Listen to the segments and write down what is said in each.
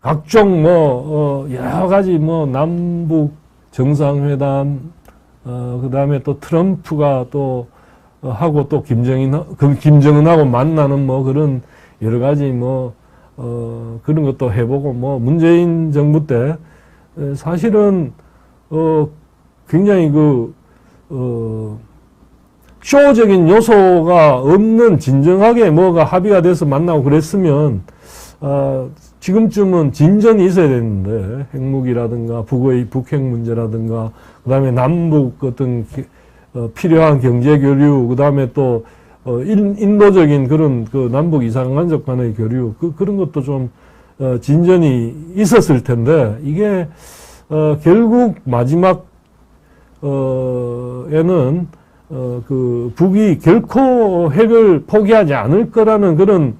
각종 여러 가지 남북 정상회담, 그 다음에 또 트럼프가 또 하고 또 김정은하고 만나는 그런 여러 가지 그런 것도 해보고 문재인 정부 때 사실은 굉장히 쇼적인 요소가 없는 진정하게 뭐가 합의가 돼서 만나고 그랬으면 지금쯤은 진전이 있어야 되는데 핵무기라든가 북핵 문제라든가 그다음에 남북 어떤 필요한 경제 교류 그다음에 또 인도적인 그런 남북 이산가족 간의 교류 그런 것도 좀 진전이 있었을 텐데 이게 결국 마지막 에는 북이 결코 핵을 포기하지 않을 거라는 그런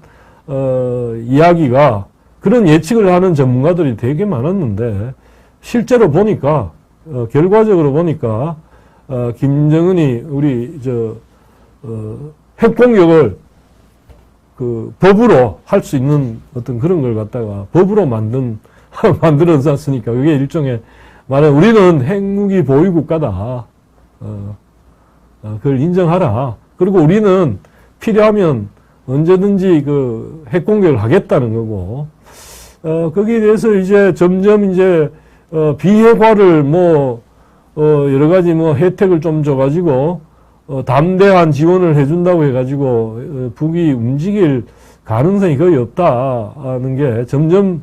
이야기가 그런 예측을 하는 전문가들이 되게 많았는데 실제로 보니까 결과적으로 보니까 김정은이 우리 핵 공격을 법으로 할 수 있는 어떤 그런 걸 갖다가 법으로 만들어놨으니까 그게 일종의 말하면 우리는 핵무기 보유 국가다. 그걸 인정하라. 그리고 우리는 필요하면 언제든지 핵 공격을 하겠다는 거고, 거기에 대해서 이제 점점 비핵화를 여러 가지 혜택을 좀 줘가지고, 담대한 지원을 해준다고 해가지고, 북이 움직일 가능성이 거의 없다는 게 점점,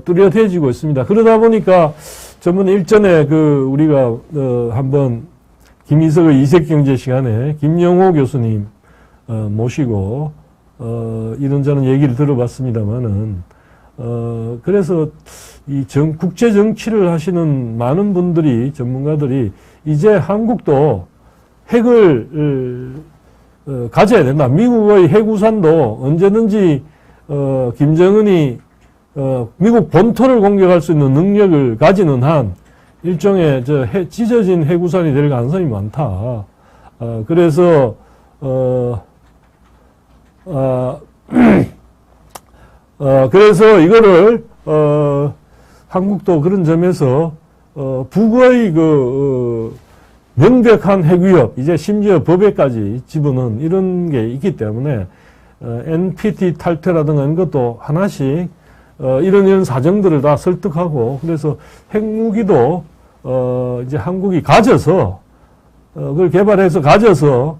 뚜렷해지고 있습니다. 그러다 보니까, 저번 일전에 우리가, 한번, 김희석의 이색경제 시간에 김영호 교수님, 모시고, 이런저런 얘기를 들어봤습니다만은, 그래서 국제 정치를 하시는 많은 분들이, 전문가들이 이제 한국도 핵을, 가져야 된다. 미국의 핵우산도 언제든지, 김정은이, 미국 본토를 공격할 수 있는 능력을 가지는 한 일종의 찢어진 핵우산이 될 가능성이 많다. 그래서, 그래서 이거를, 한국도 그런 점에서, 북의 명백한 핵위협, 이제 심지어 법에까지 집어넣은 이런 게 있기 때문에, NPT 탈퇴라든가 이런 것도 하나씩, 이런 사정들을 다 설득하고, 그래서 핵무기도, 이제 한국이 가져서, 그걸 개발해서 가져서,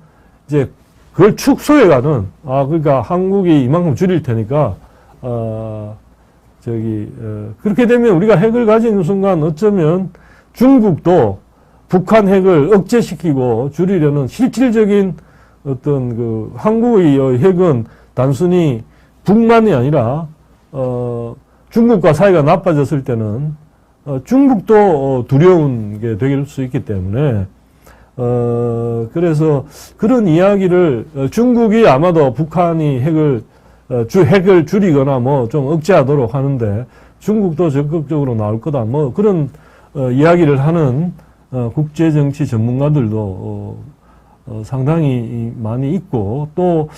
이제 그걸 축소해가는, 그러니까 한국이 이만큼 줄일 테니까, 그렇게 되면 우리가 핵을 가지는 순간 어쩌면 중국도 북한 핵을 억제시키고 줄이려는 실질적인 어떤 한국의 핵은 단순히 북만이 아니라, 중국과 사이가 나빠졌을 때는, 중국도 두려운 게 될 수 있기 때문에, 그래서 그런 이야기를, 중국이 아마도 북한이 핵을 줄이거나 좀 억제하도록 하는데, 중국도 적극적으로 나올 거다. 그런, 이야기를 하는, 국제정치 전문가들도, 상당히 많이 있고, 또,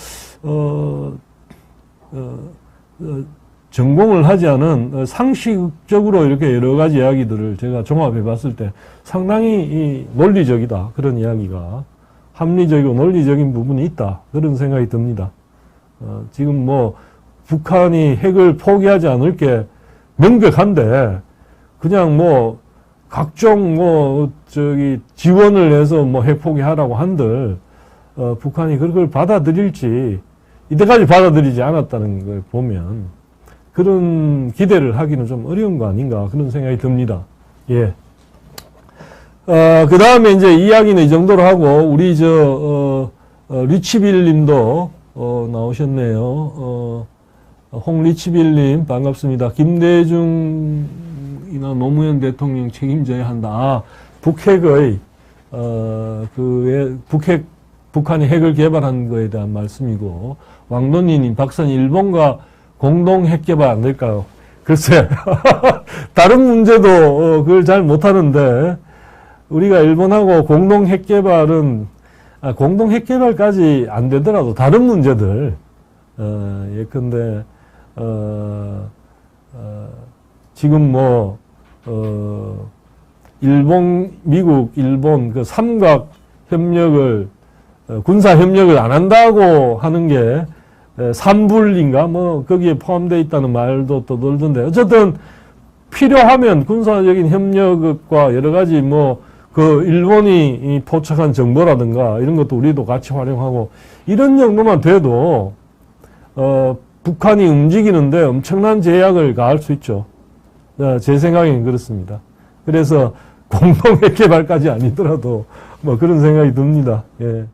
전공을 하지 않은 상식적으로 이렇게 여러 가지 이야기들을 제가 종합해 봤을 때 상당히 논리적이다. 그런 이야기가 합리적이고 논리적인 부분이 있다. 그런 생각이 듭니다. 지금 북한이 핵을 포기하지 않을 게 명백한데 그냥 각종 지원을 해서 핵 포기하라고 한들 북한이 그걸 받아들일지 이때까지 받아들이지 않았다는 걸 보면 그런 기대를 하기는 좀 어려운 거 아닌가 그런 생각이 듭니다. 예. 그 다음에 이제 이야기는 이 정도로 하고 우리 리치빌 님도 나오셨네요. 홍리치빌 님 반갑습니다. 김대중이나 노무현 대통령 책임져야 한다. 북핵의 북한이 핵을 개발한 거에 대한 말씀이고 왕돈이님 박사님 일본과 공동 핵 개발 안 될까요? 글쎄 다른 문제도 그걸 잘 못하는데 우리가 일본하고 공동 핵 개발은 공동 핵 개발까지 안 되더라도 다른 문제들 예컨대 지금 일본, 미국, 일본 그 삼각 협력을 군사 협력을 안 한다고 하는 게 삼불인가 거기에 포함되어 있다는 말도 떠돌던데 어쨌든 필요하면 군사적인 협력과 여러 가지 그 일본이 포착한 정보라든가 이런 것도 우리도 같이 활용하고 이런 정도만 돼도 북한이 움직이는데 엄청난 제약을 가할 수 있죠. 제 생각에는 그렇습니다. 그래서 공동 핵 개발까지 아니더라도 그런 생각이 듭니다. 예.